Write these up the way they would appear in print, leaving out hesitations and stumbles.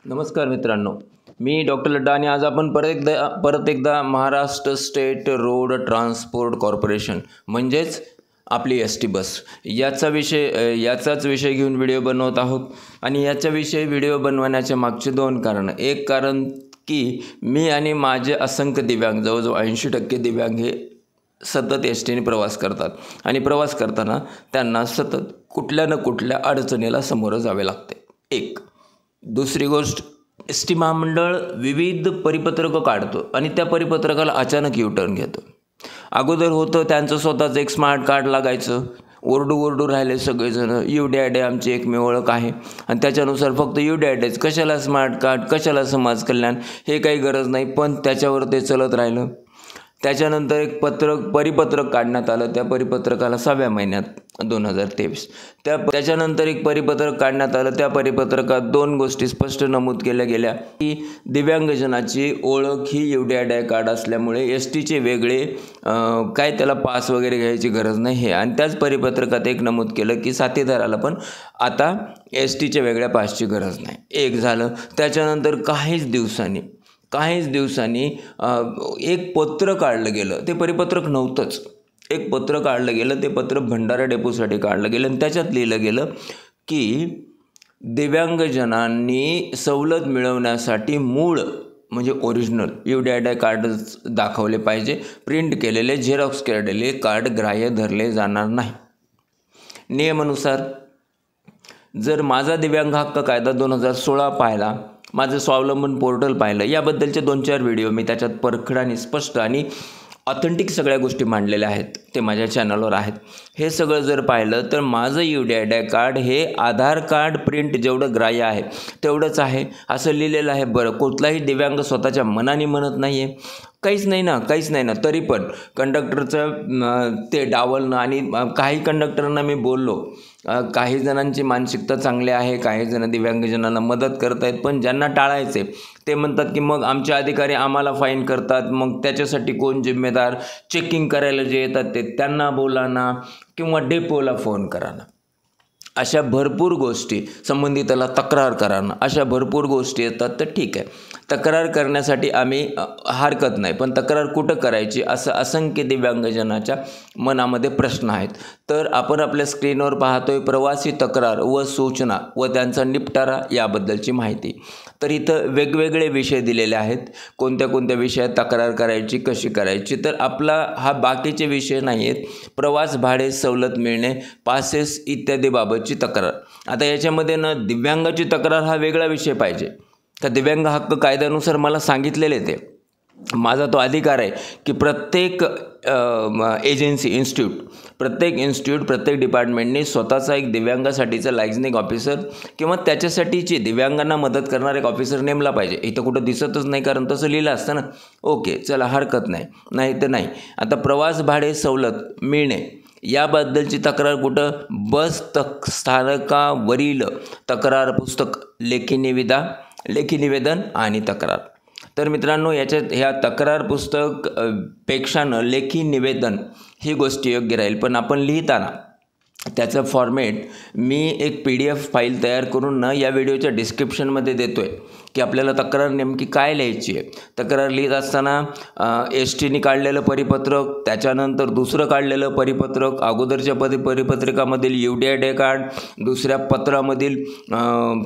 नमस्कार मित्रांनो, मी डॉक्टर लड्डा आणि आज आपण परत एकदा Maharashtra state road transport corporation म्हणजेच आपली एस टी बस याचाच विषय घेऊन व्हिडिओ बनवत आहोत. आणि याच्याविषयी व्हिडिओ बनवण्याचे मागचे दोन कारणं. एक कारण की मी आणि माझे असंख्य दिव्यांग, जवळजवळ 80% दिव्यांग हे सतत एस टीने प्रवास करतात आणि प्रवास करताना त्यांना सतत कुठल्या ना कुठल्या अडचणीला सामोरं जावे लागते. एक दुसरी गोष्ट, एस टी महामंडळ विविध परिपत्रकं काढतो आणि त्या परिपत्रकाला अचानक युटर्न घेतं. अगोदर होतं त्यांचं स्वतःचं एक स्मार्ट कार्ड लागायचं, ओरडू राहिले सगळेजण, UDAD आमची एकमेव ओळख आहे आणि त्याच्यानुसार फक्त UDADच, कशाला स्मार्ट कार्ड, कशाला समाज कल्याण, हे काही गरज नाही, पण त्याच्यावर ते चलत राहिलं. त्याच्यानंतर एक परिपत्रक काढण्यात आलं, त्या परिपत्रकाला 6व्या महिन्यात 2023. त्याच्यानंतर एक परिपत्रक काढण्यात आलं, त्या परिपत्रकात दोन गोष्टी स्पष्ट नमूद केल्या गेल्या की दिव्यांगजनाची ओळख ही UDAD कार्ड असल्यामुळे एस टीचे वेगळे काय त्याला पास वगैरे घ्यायची गरज नाही हे. आणि त्याच परिपत्रकात एक नमूद केलं की साथीदाराला पण आता एस टीच्या वेगळ्या पासची गरज नाही. एक झालं. त्याच्यानंतर काहीच दिवसांनी एक पत्र काढलं गेलं, ते परिपत्रक नव्हतंच. एक पत्र काढलं गेलं, ते पत्र भंडारा डेपोसाठी काढलं गेलं आणि त्याच्यात लिहिलं गेलं की दिव्यांगजनांनी सवलत मिळवण्यासाठी मूळ म्हणजे ओरिजिनल UDAD कार्ड दाखवले पाहिजे, प्रिंट केलेले, झेरॉक्स केलेले कार्ड ग्राह्य धरले जाणार नाही. नियमानुसार जर माझा दिव्यांग हक्क कायदा 2016 पाहिला, माझं स्वावलंबन पोर्टल पाहिलं, याबद्दलचे 2-4 व्हिडिओ मी त्याच्यात परखड आणि स्पष्ट आणि ऑथेंटिक सगळ्या गोष्टी मांडलेल्या आहेत, ते माझ्या चॅनलवर आहेत. हे सगळं जर पाहिलं तर माझं UDAD कार्ड हे आधार कार्ड प्रिंट जेवढं ग्राह्य आहे तेवढंच आहे असं लिहिलेलं आहे. बरं, कुठलाही दिव्यांग स्वतःच्या मनाने म्हणत नाही आहे, काहीच नाही ना. तरी पण कंडक्टरचं ते डावलणं आणि काही कंडक्टरांना मी बोललो, काही जणांची मानसिकता चांगली आहे, काही जण दिव्यांगजनांना मदत करत आहेत, पण ज्यांना टाळायचे ते म्हणतात की मग आमचे अधिकारी आम्हाला फाईन करतात, मग त्याच्यासाठी कोण जिम्मेदार, चेकिंग करायला जे येतात ते त्यांना बोला ना किंवा डेपोला फोन करा ना. अशा भरपूर गोष्टी, संबंधिताला तक्रार करा ना, अशा भरपूर गोष्टी येतात. तर ठीक आहे, तक्रार करण्यासाठी आम्ही हरकत नाही, पण तक्रार कुठं करायची असं असंख्य दिव्यांगजनाच्या मनामध्ये प्रश्न आहेत. तर आपण आपल्या स्क्रीनवर पाहतोय प्रवासी तक्रार व सूचना व त्यांचा निपटारा याबद्दलची माहिती. तर इथं वेगवेगळे विषय दिलेले आहेत, कोणत्या विषयात तक्रार करायची, कशी करायची. तर आपला हा बाकीचे विषय नाही आहेत, प्रवास भाडे सवलत मिळणे, पासेस इत्यादी बाबतची तक्रार. आता याच्यामध्ये ना दिव्यांगाची तक्रार हा वेगळा विषय पाहिजे का, दिव्यांग हक्क कायद्यानुसार मला सांगितलेले ते माझा तो अधिकार आहे की प्रत्येक प्रत्येक डिपार्टमेंटने स्वतःचा एक दिव्यांगासाठीचा लायझनिंग ऑफिसर किंवा त्याच्यासाठीची दिव्यांगांना मदत करणारा एक ऑफिसर नेमला पाहिजे. इथं कुठं दिसतच नाही, कारण तसं लिहिलं असतं ना. ओके, चला हरकत नाही तर नाही. आता प्रवास भाडे सवलत मिळणे याबद्दलची तक्रार कुठं, बस स्थानकावरील तक्रार पुस्तक, लेखी निवेदन आणि तक्रार. तर मित्रांनो, ह्या तक्रार पुस्तक पेक्षानं लेखी निवेदन ही गोष्ट योग्य राहील. पण आपण लिहिताना त्याचं फॉर्मॅट मी एक PDF फाईल तयार करून ना या व्हिडिओच्या डिस्क्रिप्शनमध्ये देतो आहे की आपल्याला तक्रार नेमकी काय लिहायची आहे. तक्रार लिहित असताना एस टीने काढलेलं परिपत्रक, त्याच्यानंतर दुसरं काढलेलं परिपत्रक, अगोदरच्या परिपत्रकामधील UDAD कार्ड, दुसऱ्या पत्रामधील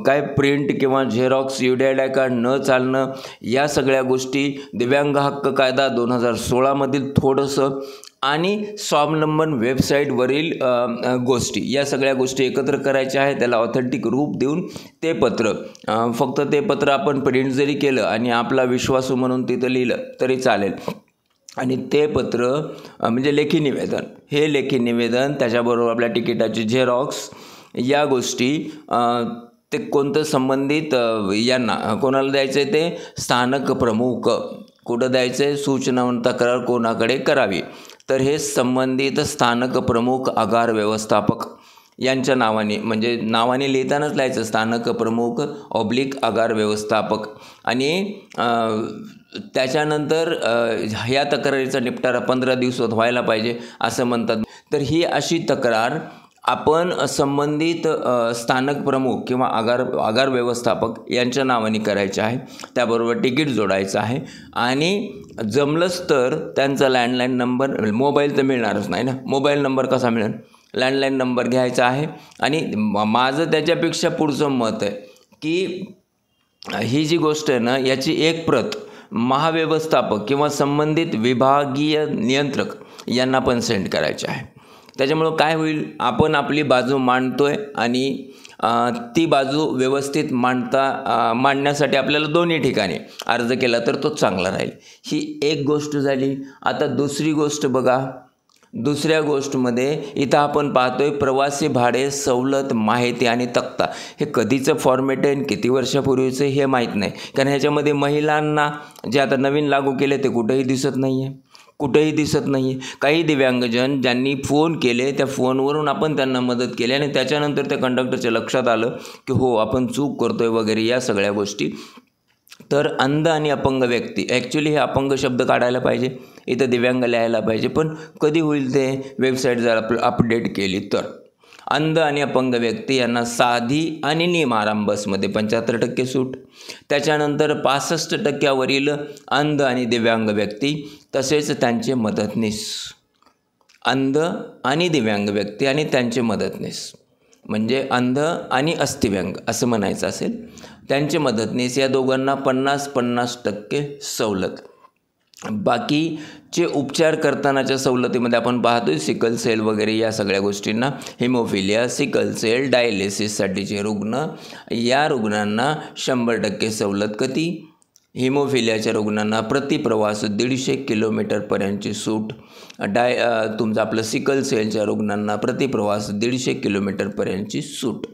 काय प्रिंट किंवा झेरॉक्स UDAD कार्ड न चालणं, या सगळ्या गोष्टी, दिव्यांग हक्क कायदा 2016मधील थोडंसं आणि स्वावलंबन वेबसाईटवरील गोष्टी, या सगळ्या गोष्टी एकत्र करायच्या आहेत. त्याला ऑथेंटिक रूप देऊन ते पत्र आपण प्रिंट जरी केलं आणि आपला विश्वासू म्हणून तिथं लिहिलं तरी चालेल. आणि ते पत्र म्हणजे लेखी निवेदन, त्याच्याबरोबर आपल्या तिकिटाची झेरॉक्स, या गोष्टी ते कोणतं संबंधित यांना कोणाला द्यायचं आहे, ते स्थानक प्रमुख, कुठं द्यायचं आहे, सूचना तक्रार कोणाकडे करावी. तर हे संबंधित स्थानक प्रमुख आगार व्यवस्थापक यांच्या नावाने, म्हणजे नावाने लिहितानाच लिहायचं स्थानक प्रमुख / आगार व्यवस्थापक. आणि त्याच्यानंतर ह्या तक्रारीचा निपटारा 15 दिवसात व्हायला पाहिजे असं म्हणतात. तर ही अशी तक्रार आपण संबंधित स्थानक प्रमुख किंवा आगार व्यवस्थापक यांच्या नावाने करायचे आहे. त्याबरोबर तिकीट जोडायचं आहे आणि जमलंच तर त्यांचा लँडलाईन नंबर, मोबाईल तर मिळणारच नाही ना, मोबाईल नंबर कसा मिळेल, लँडलाईन नंबर घ्यायचा आहे. आणि माझं त्याच्यापेक्षा पुढचं मत आहे की ही जी गोष्ट आहे ना, याची एक प्रत महाव्यवस्थापक किंवा संबंधित विभागीय नियंत्रक यांना पण सेंड करायचे आहे. त्याच्यामुळं काय होईल, आपण आपली बाजू मांडतोय आणि ती बाजू व्यवस्थित मांडण्यासाठी आपल्याला दोन्ही ठिकाणी अर्ज केला तर तो चांगला राहील. ही एक गोष्ट झाली. आता दुसरी गोष्ट बघा. दुसऱ्या गोष्टमध्ये इथं आपण पाहतोय प्रवासी भाडे सवलत माहिती आणि तक्ता. हे कधीचं फॉर्मॅट आहे, किती वर्षापूर्वीचं हे माहीत नाही, कारण ह्याच्यामध्ये महिलांना जे आता नवीन लागू केले ते कुठेही दिसत नाही आहे, कुठेही दिसत नाही आहे. काही दिव्यांगजन ज्यांनी फोन केले, त्या फोनवरून आपण त्यांना मदत केली आणि त्याच्यानंतर त्या कंडक्टरच्या लक्षात आलं की हो आपण चूक करतोय वगैरे या सगळ्या गोष्टी. तर अंध आणि अपंग व्यक्ती, ॲक्च्युली हे अपंग शब्द काढायला पाहिजे, इथं दिव्यांग लिहायला पाहिजे, पण कधी होईल ते, वेबसाईट जर अपडेट केली तर. अंध आणि अपंग व्यक्ती यांना साधी आणि नियम आराम बसमध्ये 75% सूट. त्याच्यानंतर 65% अंध आणि दिव्यांग व्यक्ती तसेच त्यांचे मदतनीस. अंध आणि दिव्यांग व्यक्ती आणि त्यांचे मदतनीस, म्हणजे अंध आणि अस्थिव्यांग असं म्हणायचं असेल, त्यांचे मदतनीस या दोघांना 50% सवलत. बाकीचे उपचार करतानाच्या सवलतीमध्ये आपण पाहतोय सिकल सेल वगैरे या सगळ्या गोष्टींना, हिमोफिलिया, सिकल सेल, डायलिसिससाठीचे रुग्ण, या रुग्णांना 100% सवलत. कधी? हिमोफिलियाच्या रुग्णांना प्रतिप्रवास 150 किलोमीटरपर्यंतची सूट. तुमचं आपलं सिकल सेलच्या रुग्णांना प्रतिप्रवास 150 किलोमीटरपर्यंतची सूट,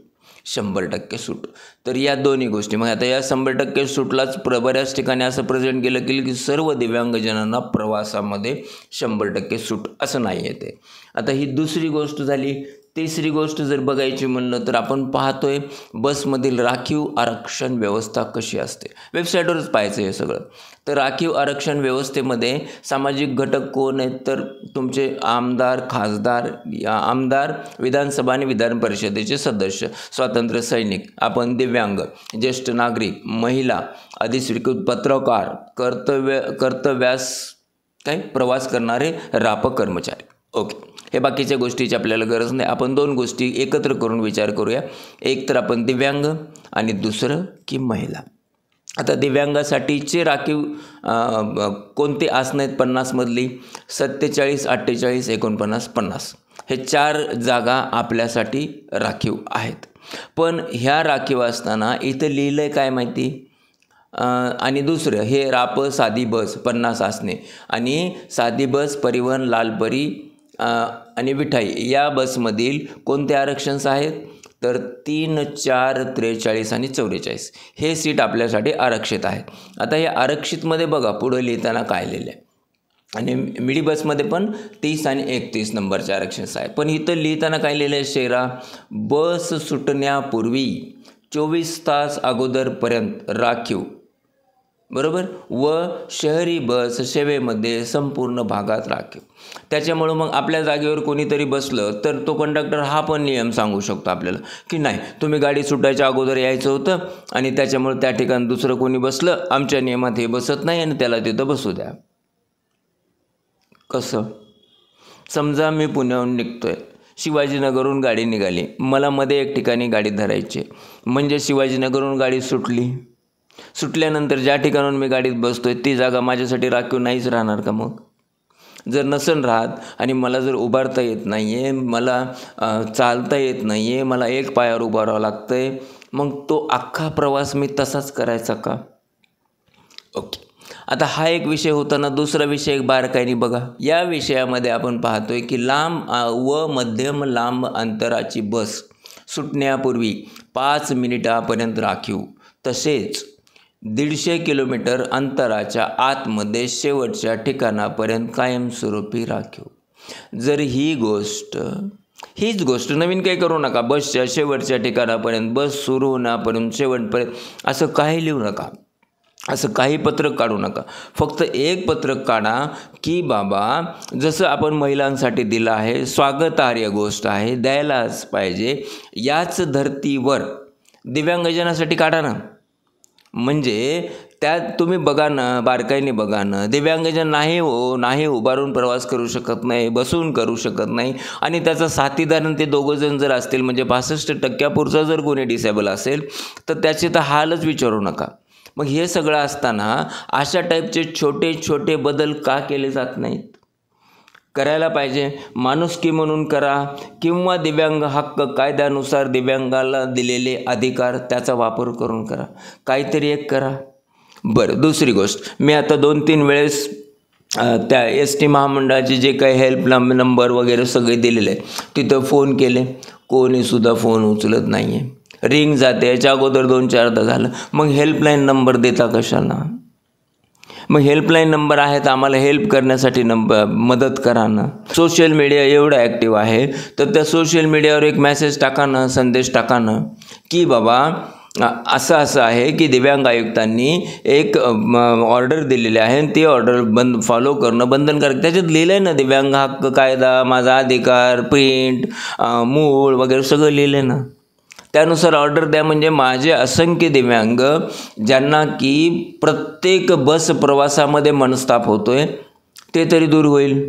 100% सूट. तर या दोन्ही गोष्टी. मग आता या 100% सूटलाच बऱ्याच ठिकाणी असं प्रेझेंट केलं की सर्व दिव्यांगजनांना प्रवासामध्ये 100% सूट, असं नाही आहे ते. आता ही दुसरी गोष्ट झाली. तिसरी गोष्ट जर बघायची म्हणलं तर आपण पाहतोय बसमधील राखीव आरक्षण व्यवस्था कशी असते. वेबसाईटवरच पाहायचं हे सगळं. तर राखीव आरक्षण व्यवस्थेमध्ये सामाजिक घटक कोण आहेत, तर तुमचे आमदार, खासदार, आमदार, विधानसभा आणि विधान परिषदेचे सदस्य, स्वातंत्र्य सैनिक, आपण दिव्यांग, ज्येष्ठ नागरिक, महिला, अधिस्वीकृत पत्रकार, कर्तव्यास प्रवास करणारे रापक कर्मचारी. ओके, हे बाकीच्या गोष्टीची आपल्याला गरज नाही. आपण दोन गोष्टी एकत्र करून विचार करूया. एक तर आपण दिव्यांग आणि दुसरं की महिला. आता दिव्यांगासाठीचे राखीव कोणते आसनं आहेत 50 मधली? 47, 48, 49, 50 हे 4 जागा आपल्यासाठी राखीव आहेत. पण ह्या राखीव असताना इथं लिहिलं आहे काय माहिती? आणि दुसरं हे साधी बस 50 आसने आणि साधी बस, परिवहन, लालपरी आणि विठाई या बसमधील कोणते आरक्षण आहेत? तर 3, 4, 43 आणि 44 हे सीट आपल्यासाठी आरक्षित आहेत. आता या आरक्षितमध्ये बघा पुढं लिहिताना काय लिहिलं आहे, आणि मिडी बसमध्ये पण 30 आणि 31 नंबरचे आरक्षण आहे. पण इथं लिहिताना काय लिहिलं आहे? शेरा बस सुटण्यापूर्वी 24 तास अगोदरपर्यंत राखीव, बरोबर, व शहरी बस सेवेमध्ये संपूर्ण भागात राखीव. त्याच्यामुळं मग आपल्या जागेवर कोणीतरी बसलं तर तो कंडक्टर हा पण नियम सांगू शकतो आपल्याला की नाही, तुम्ही गाडी सुटायच्या अगोदर यायचं होतं आणि त्याच्यामुळे त्या ठिकाणी दुसरं कोणी बसलं, आमच्या नियमात हे बसत नाही आणि त्याला तिथं बसू द्या. कसं? समजा मी पुण्याहून निघतोय, शिवाजीनगरहून गाडी निघाली, मला मध्ये एक ठिकाणी गाडी धरायची, म्हणजे शिवाजीनगरहून गाडी सुटल्यानंतर ज्या ठिकाणून मी गाडीत बसतोय ती जागा माझ्यासाठी राखीव नाहीच राहणार का? मग जर नसेल राहत आणि मला जर उभारता येत नाही आहे, मला चालता येत नाही आहे, मला एक पायावर उभं राहावं लागतं आहे, मग तो अख्खा प्रवास मी तसाच करायचा का? ओके, आता हा एक विषय होताना दुसरा विषय एक बारकाईने बघा. या विषयामध्ये आपण पाहतोय की लांब व मध्यम लांब अंतराची बस सुटण्यापूर्वी 5 मिनिटापर्यंत राखीव, तसेच 150 किलोमीटर अंतराच्या आतमध्ये शेवटच्या ठिकाणापर्यंत कायमस्वरूपी राखीव. जर हीच गोष्ट नवीन काही करू नका, बसच्या शेवटच्या ठिकाणापर्यंत, बस सुरू होण्यापर्यंत शेवटपर्यंत असं काही लिहू नका. असं काही पत्रक काढू नका. फक्त एक पत्रक काढा की बाबा जसं आपण महिलांसाठी दिलं आहे, स्वागतार्ह गोष्ट आहे, द्यायलाच पाहिजे, याच धर्तीवर दिव्यांगजनासाठी काढा ना. म्हणजे त्यात तुम्ही बघा ना, बारकाईने बघा ना, दिव्यांगजन नाही उभारून प्रवास करू शकत नाही, बसून करू शकत नाही आणि त्याचा साथीदार ते दोघंजण जर असतील म्हणजे 65% जर कोणी डिसेबल असेल तर त्याचे तर हालच विचारू नका. मग हे सगळं असताना अशा टाईपचे छोटे छोटे बदल का केले जात नाहीत? करायला पाहिजे. माणुसकी म्हणून करा किंवा दिव्यांग हक्क कायद्यानुसार दिव्यांगाला दिलेले अधिकार त्याचा वापर करून करा. काहीतरी एक करा. बरं, दुसरी गोष्ट, मी आता 2-3 वेळेस त्या ST महामंडळाचे जे काही हेल्प नंबर वगैरे सगळे दिलेले आहेत तिथं फोन केले, कोणीसुद्धा फोन उचलत नाही आहे. रिंग जाते, याच्या अगोदर 2-4दा झालं. मग हेल्पलाईन नंबर देता कशाला? मग हेल्पलाईन नंबर आहे तर आम्हाला हेल्प करण्यासाठी मदत करा ना. सोशल मीडिया एवढं ॲक्टिव्ह आहे तर त्या सोशल मीडियावर एक मेसेज टाका ना, संदेश टाका ना की बाबा असं आहे की दिव्यांग आयुक्तांनी एक ऑर्डर दिलेली आहे आणि ती ऑर्डर फॉलो करणं बंधनकारक. त्याच्यात लिहिलं आहे ना, दिव्यांग हक्क कायदा, माझा अधिकार, प्रिंट, मूळ वगैरे सगळं लिहिलं आहे ना. त्यानुसार ऑर्डर द्या. म्हणजे माझे असंख्य दिव्यांग ज्यांना की प्रत्येक बस प्रवासामध्ये मनस्ताप होतो आहे ते तरी दूर होईल.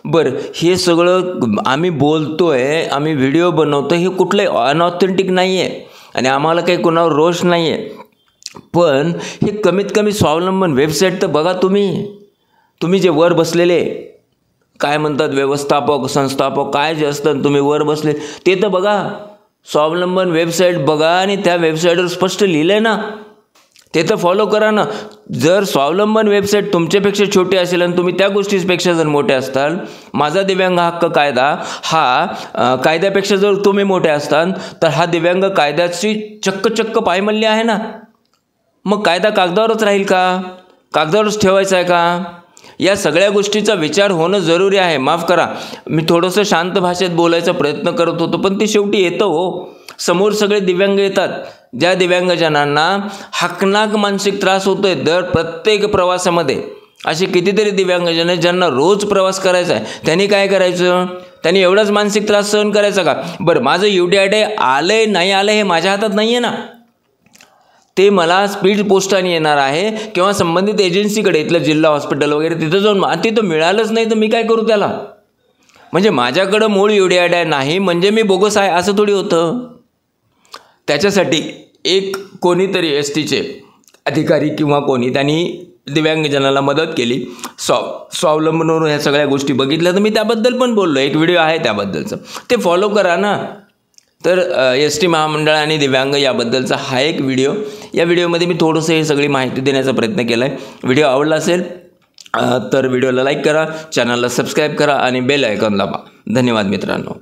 बरं, हे सगळं आम्ही बोलतो आहे, आम्ही व्हिडिओ बनवतो, हे कुठलंही अनऑथेंटिक नाही आहे आणि आम्हाला काही कोणावर रोष नाही आहे. पण हे कमीत कमी स्वावलंबन वेबसाईट तर बघा. तुम्ही जे वर बसलेले काय म्हणतात व्यवस्थापक संस्थापक काय जे असतात तुम्ही वर बसले ते तर बघा. स्वावलंबन वेबसाईट बघा आणि त्या वेबसाईटवर स्पष्ट लिहिलं आहे ना, ते तर फॉलो करा ना. जर स्वावलंबन वेबसाईट तुमच्यापेक्षा छोटी असेल आणि तुम्ही त्या गोष्टीपेक्षा जर मोठे असताल, माझा दिव्यांग हक्क कायदा हा कायद्यापेक्षा जर तुम्ही मोठे असताल तर हा दिव्यांग कायद्याची चक्क पायमल्ली आहे ना. मग कायदा कागदावरच राहील का? कागदावरच ठेवायचा आहे का? या सगळ्या गोष्टीचा विचार होणं जरुरी आहे. माफ करा, मी थोडंसं शांत भाषेत बोलायचा प्रयत्न करत होतो पण ते शेवटी येतं हो. समोर सगळे दिव्यांग येतात. ज्या दिव्यांगजनांना हाकनाक मानसिक त्रास होतोय दर प्रत्येक प्रवासामध्ये, असे कितीतरी दिव्यांगजन आहेत ज्यांना रोज प्रवास करायचा आहे. त्यांनी काय करायचं? त्यांनी एवढाच मानसिक त्रास सहन करायचा का? बरं, माझं UDI आलंय नाही आलं हे माझ्या हातात नाही आहे ना. ते मला स्पीड पोस्टाने येणार आहे किंवा संबंधित एजन्सीकडे, इथलं जिल्हा हॉस्पिटल वगैरे तिथं जाऊन, आणि तिथं मिळालंच नाही तर मी काय करू त्याला? म्हणजे माझ्याकडं मूळ UDI नाही म्हणजे मी बोगस आहे असं थोडी होतं. त्याच्यासाठी एक कोणीतरी STचे अधिकारी किंवा कोणी त्यांनी दिव्यांगजनाला मदत केली. स्वावलंबनवरून ह्या सगळ्या गोष्टी बघितल्या तर मी त्याबद्दल पण बोललो. एक व्हिडिओ आहे त्याबद्दलचं, ते फॉलो करा ना. तर ST महामंडळ आणि दिव्यांग याबद्दलचा हा एक व्हिडिओ. या व्हिडिओमध्ये मी थोडंसं हे सगळी माहिती देण्याचा प्रयत्न केला आहे. व्हिडिओ आवडला असेल तर व्हिडिओला लाईक करा, चॅनलला सबस्क्राईब करा आणि बेल आयकॉन दाबा. धन्यवाद मित्रांनो.